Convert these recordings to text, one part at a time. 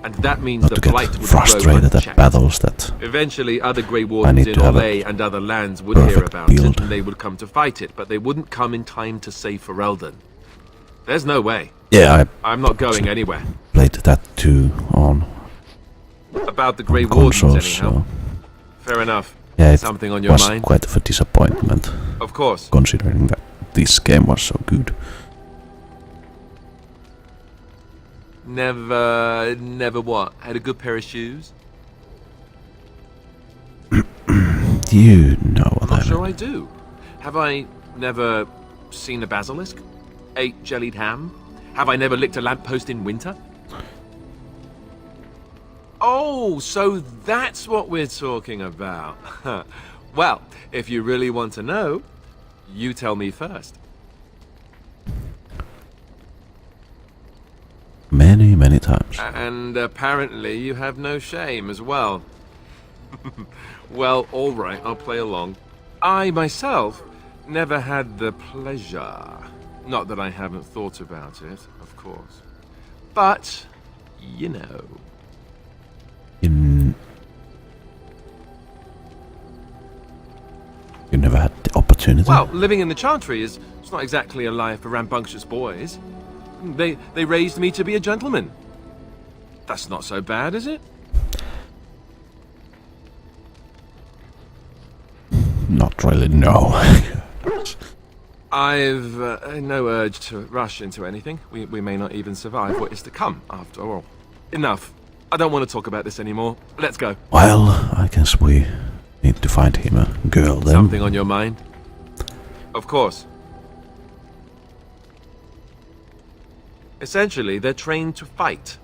and that means Not the to get blight would frustrated grow at unchecked. battles that Eventually, other Grey I Wardens need in to have a Orlais and other lands would hear perfect about build. it, and they would come to fight it, but they wouldn't come in time to save Ferelden. There's no way. yeah, I'm not going anywhere. played that too on About the Grey consoles, Wardens, anyhow. so Fair enough. yeah, it Something on your was mind? quite of a disappointment, Of course. considering that this game was so good. Never what? Had a good pair of shoes? You know what Not I sure mean. I do. Have I never seen a basilisk? Ate jellied ham? Have I never licked a lamppost in winter? Oh, so that's what we're talking about. Well, if you really want to know, you tell me first. Many, many times. And apparently you have no shame as well. Well, all right, I'll play along. I myself never had the pleasure. Not that I haven't thought about it, of course. But, you know. You never had the opportunity? Well, living in the Chantry is it's not exactly a life for rambunctious boys. They raised me to be a gentleman. That's not so bad, is it? Not really, no. I've no urge to rush into anything. We may not even survive what is to come, after all. Enough. I don't want to talk about this anymore. Let's go. Well, I guess we need to find him a girl then. Something on your mind? Of course. Essentially, they're trained to fight.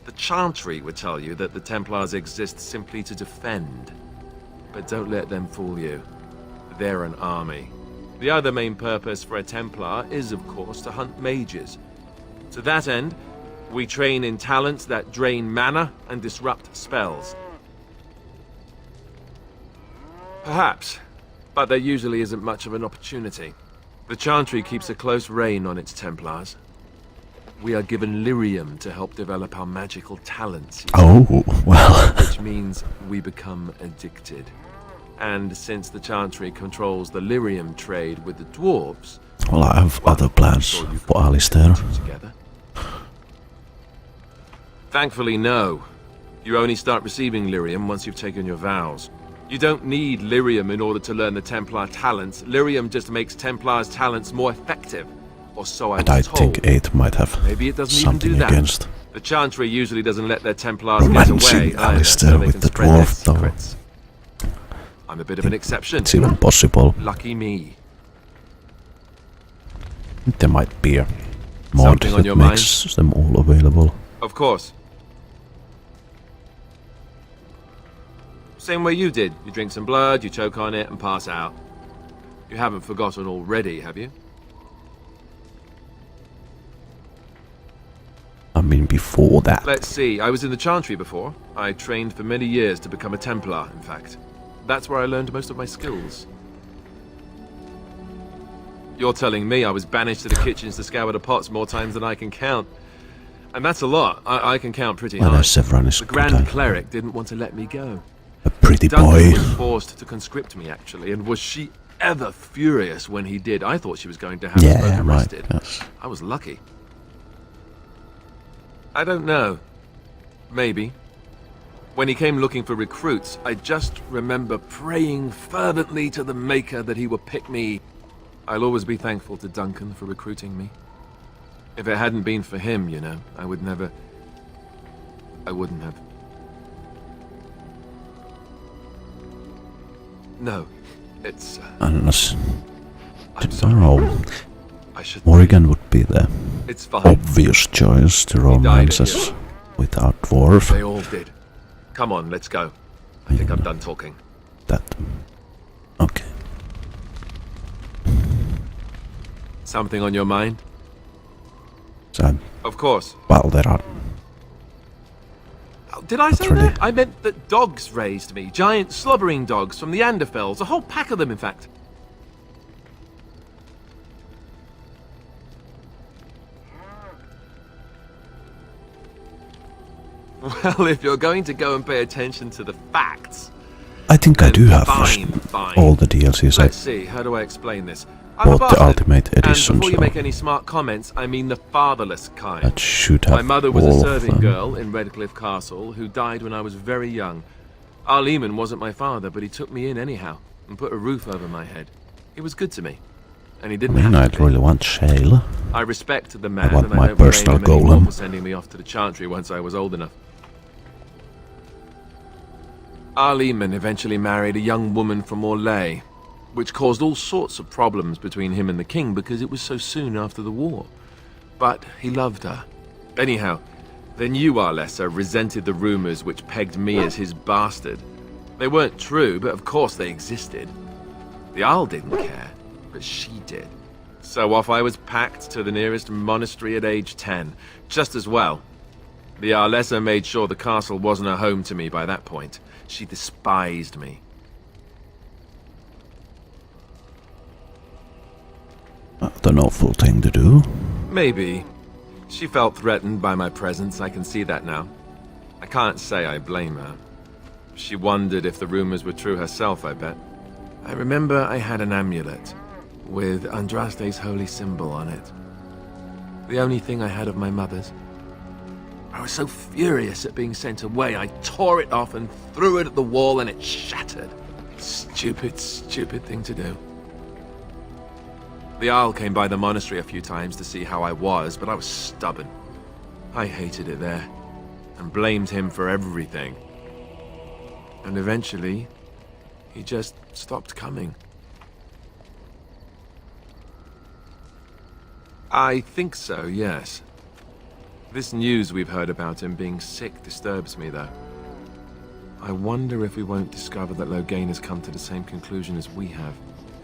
The Chantry would tell you that the Templars exist simply to defend. But don't let them fool you. They're an army. The other main purpose for a Templar is, of course, to hunt mages. To that end, we train in talents that drain mana and disrupt spells. Perhaps, but there usually isn't much of an opportunity. The Chantry keeps a close rein on its Templars. We are given lyrium to help develop our magical talents. Oh, well. Which means we become addicted. And since the Chantry controls the lyrium trade with the dwarves... Well, I have other plans for Alistair. Together. Thankfully, no. You only start receiving lyrium once you've taken your vows. You don't need lyrium in order to learn the Templar talents. Lyrium just makes Templars' talents more effective. Or so And I think 8 might have Maybe it doesn't something even do that. against The Chantry usually doesn't let their Templars romancing get away either, Alistair so they with can the spread their dwarf, though. secrets. I'm a bit of an exception. It's even possible. Lucky me. There might be a mod Something on that your makes them all available. Of course. Same way you did. You drink some blood, you choke on it, and pass out. You haven't forgotten already, have you? I mean, before that. Let's see. I was in the Chantry before. I trained for many years to become a Templar, in fact. That's where I learned most of my skills. You're telling me I was banished to the kitchens to scour the pots more times than I can count. And that's a lot. I can count pretty Well, high. Severin is The good. Grand Cleric didn't want to let me go. A pretty Duncan boy. was forced to conscript me, actually, and was she ever furious when he did? I thought she was going to have us both Yeah, right. arrested. Yes. I was lucky. I don't know. Maybe. When he came looking for recruits, I just remember praying fervently to the Maker that he would pick me. I'll always be thankful to Duncan for recruiting me. If it hadn't been for him, you know, I wouldn't have. No, it's... Unless, I'm I sorry. don't know, I should... Morrigan would be the It's fine. obvious choice to romances with our dwarf. They all did. Come on, let's go. I think I'm done talking. That. Okay. Something on your mind? So, Of course. well, there are. Oh, did I say really. that? I meant that dogs raised me. Giant slobbering dogs from the Anderfells. A whole pack of them, in fact. Well, if you're going to go and pay attention to the facts... I think I do have fine. all the DLCs. Let's see, how do I explain this? I'm bought a bastard, the Ultimate Edition, and before you so make any smart comments, I mean the fatherless kind. that should have My mother was a all of serving them. girl in Redcliffe Castle who died when I was very young. Our Lehman wasn't my father, but he took me in anyhow and put a roof over my head. He was good to me, and he I didn't mean, have I'd to be. really want Shale. I respect the man, want and my I don't blame personal him anymore golem. for sending me off to the Chantry once I was old enough. Our Lehman eventually married a young woman from Orlais, which caused all sorts of problems between him and the king because it was so soon after the war. But he loved her. Anyhow, the new Arlessa resented the rumors which pegged me as his bastard. They weren't true, but of course they existed. The Arl didn't care, but she did. So off I was packed to the nearest monastery at age 10, just as well. The Arlessa made sure the castle wasn't a home to me by that point. She despised me. Not an awful thing to do. Maybe. She felt threatened by my presence, I can see that now. I can't say I blame her. She wondered if the rumors were true herself, I bet. I remember I had an amulet with Andraste's holy symbol on it. The only thing I had of my mother's. I was so furious at being sent away, I tore it off and threw it at the wall and it shattered. Stupid, stupid thing to do. The Arl came by the monastery a few times to see how I was, but I was stubborn. I hated it there, and blamed him for everything. And eventually, he just stopped coming. I think so, yes. This news we've heard about him being sick disturbs me, though. I wonder if we won't discover that Loghain has come to the same conclusion as we have.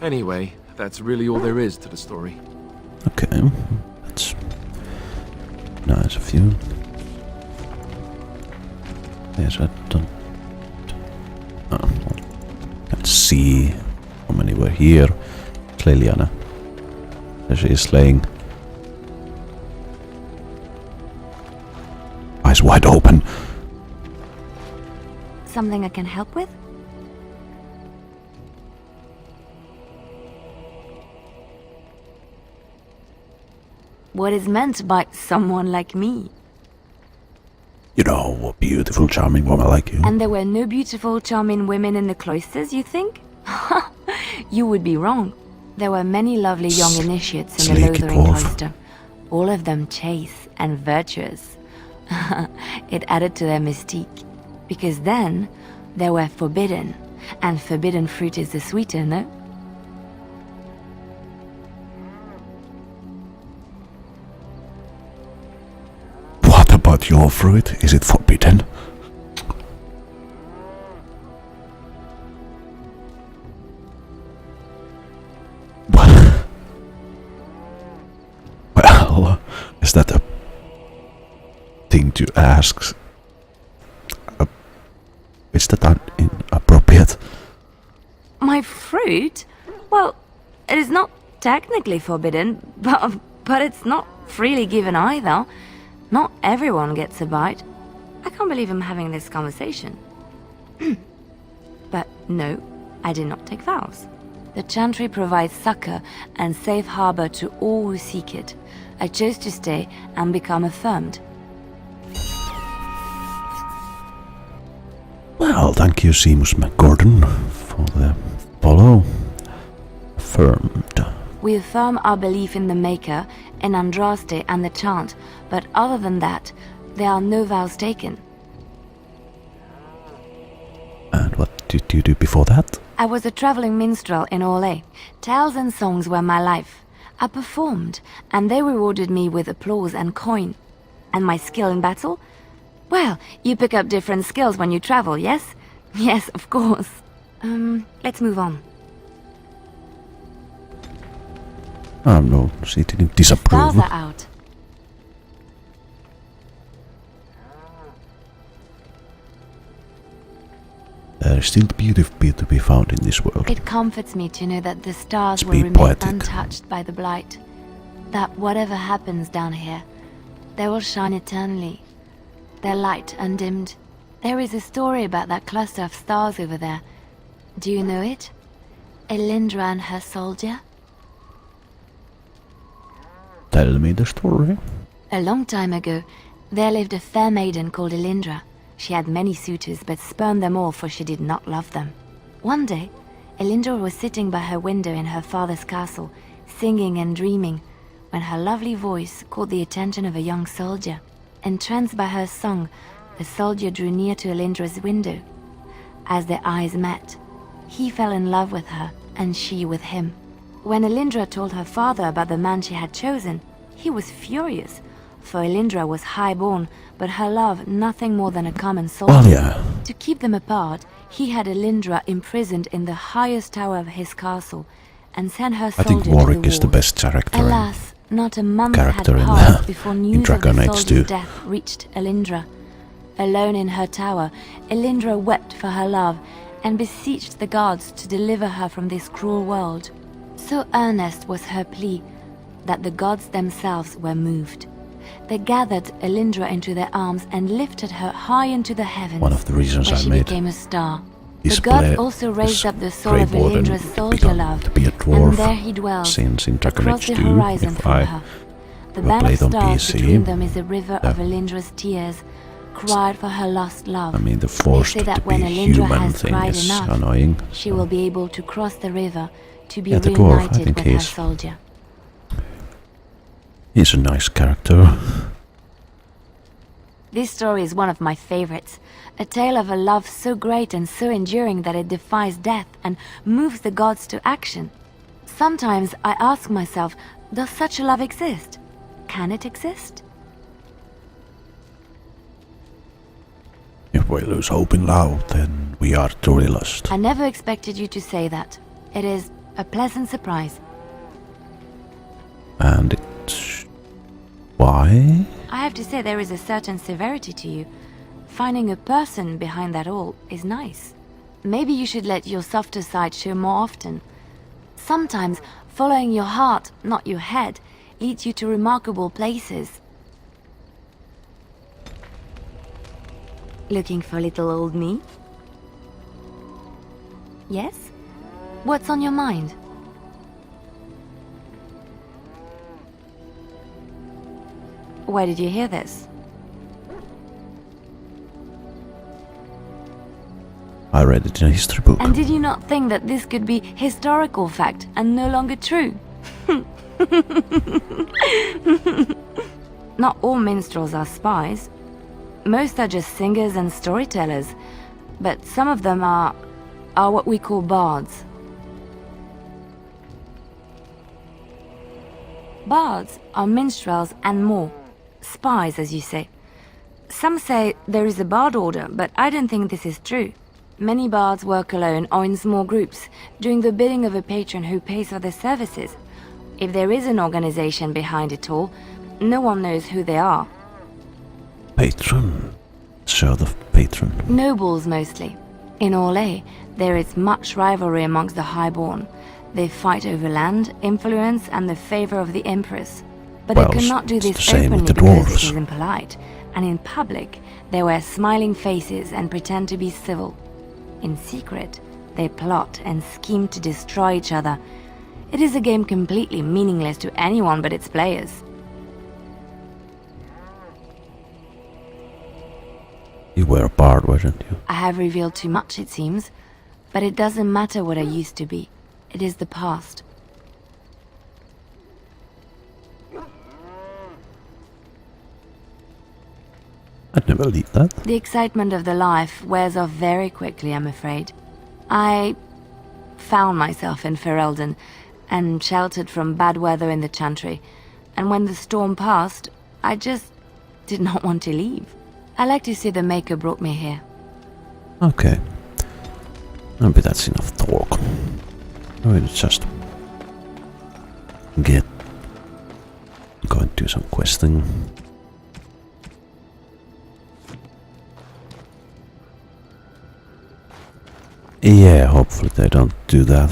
Anyway, that's really all there is to the story. Okay, that's nice of you. Yes, I don't... let's see how many were here. It's Liliana. There she is slaying. Eyes wide open. Something I can help with? What is meant by someone like me? You know, a beautiful, charming woman like you. And there were no beautiful, charming women in the cloisters, you think? You would be wrong. There were many lovely young initiates in the Sneaky Lothering dwarf. cloister. All of them chaste and virtuous. It added to their mystique. Because then, they were forbidden. And forbidden fruit is the sweeter, no? What about your fruit? Is it forbidden? Well, is that a thing to ask? Is that inappropriate? My fruit? Well, it is not technically forbidden, but it's not freely given either. Not everyone gets a bite. I can't believe I'm having this conversation. But no, I did not take vows. The Chantry provides succor and safe harbor to all who seek it. I chose to stay and become affirmed. Well, thank you, Seamus McGordon, for the follow. Affirmed. We affirm our belief in the Maker, in Andraste and the Chant, but other than that, there are no vows taken. And what did you do before that? I was a traveling minstrel in Orlais. Tales and songs were my life. I performed, and they rewarded me with applause and coin. And my skill in battle? Well, you pick up different skills when you travel, yes? Yes, of course. Let's move on. Oh no, she didn't disapprove. Stars are out. There is still beauty to be found in this world. It comforts me to know that the stars will Be remain poetic. untouched by the blight. That whatever happens down here, they will shine eternally. their light undimmed. There is a story about that cluster of stars over there. Do you know it? Elindra and her soldier? Tell me the story. A long time ago, there lived a fair maiden called Elindra. She had many suitors, but spurned them all, for she did not love them. One day, Elindra was sitting by her window in her father's castle, singing and dreaming, when her lovely voice caught the attention of a young soldier. Entranced by her song, the soldier drew near to Elindra's window. As their eyes met, he fell in love with her, and she with him. When Elindra told her father about the man she had chosen, he was furious, for Elindra was high-born, but her love nothing more than a common soldier. Well, yeah. To keep them apart, he had Elindra imprisoned in the highest tower of his castle, and sent her I soldier think to the Warwick is the wars. best character. Alas, not a month had character in passed before news of Dragon the Age soldier's 2. death reached Elindra. Alone in her tower, Elindra wept for her love and beseeched the gods to deliver her from this cruel world. So earnest was her plea that the gods themselves were moved. They gathered Elindra into their arms and lifted her high into the heavens, One of the reasons where I she made became a star. this The gods play- also raised this up the soul Grey of Warden Elindra's to soldier become- love, to be a and dwarf there he dwells, since in Dragon across Age the 2, horizon if from I her. The ever band of played on stars PC, between them is a river of yeah. Elindra's tears, cried for her lost love. I mean, the They forced say to that be when Elindra human has thing cried is enough, annoying. she will be able to cross the river to be Yeah, the dwarf, I reunited think with her he's- soldier. He's a nice character. This story is one of my favorites. A tale of a love so great and so enduring that it defies death and moves the gods to action. Sometimes I ask myself, does such a love exist? Can it exist? If we lose hope in love, then we are truly lost. I never expected you to say that. It is a pleasant surprise. And it's... why? I have to say there is a certain severity to you. Finding a person behind that all is nice. Maybe you should let your softer side show more often. Sometimes following your heart, not your head, leads you to remarkable places. Looking for little old me? Yes? What's on your mind? Where did you hear this? I read it in a history book. And did you not think that this could be historical fact and no longer true? Not all minstrels are spies. Most are just singers and storytellers, but some of them are what we call bards. Bards are minstrels and more. Spies, as you say. Some say there is a bard order, but I don't think this is true. Many bards work alone or in small groups, doing the bidding of a patron who pays for their services. If there is an organization behind it all, no one knows who they are. Patron. Show the patron. Nobles mostly. In Orlais, there is much rivalry amongst the highborn. They fight over land, influence, and the favor of the empress. But Well, they cannot do it's this the same with openly the because dwarves. it is impolite. And in public, they wear smiling faces and pretend to be civil. In secret, they plot and scheme to destroy each other. It is a game completely meaningless to anyone but its players. You were a bard, weren't you? I have revealed too much, it seems. But it doesn't matter what I used to be. It is the past. I'd never leave that. The excitement of the life wears off very quickly, I'm afraid. I found myself in Ferelden and sheltered from bad weather in the Chantry. And when the storm passed, I just did not want to leave. I like to say the Maker brought me here. Okay. Maybe that's enough talk. We'll just go and do some questing. Yeah, hopefully they don't do that.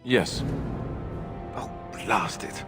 Yes. Oh, blast it.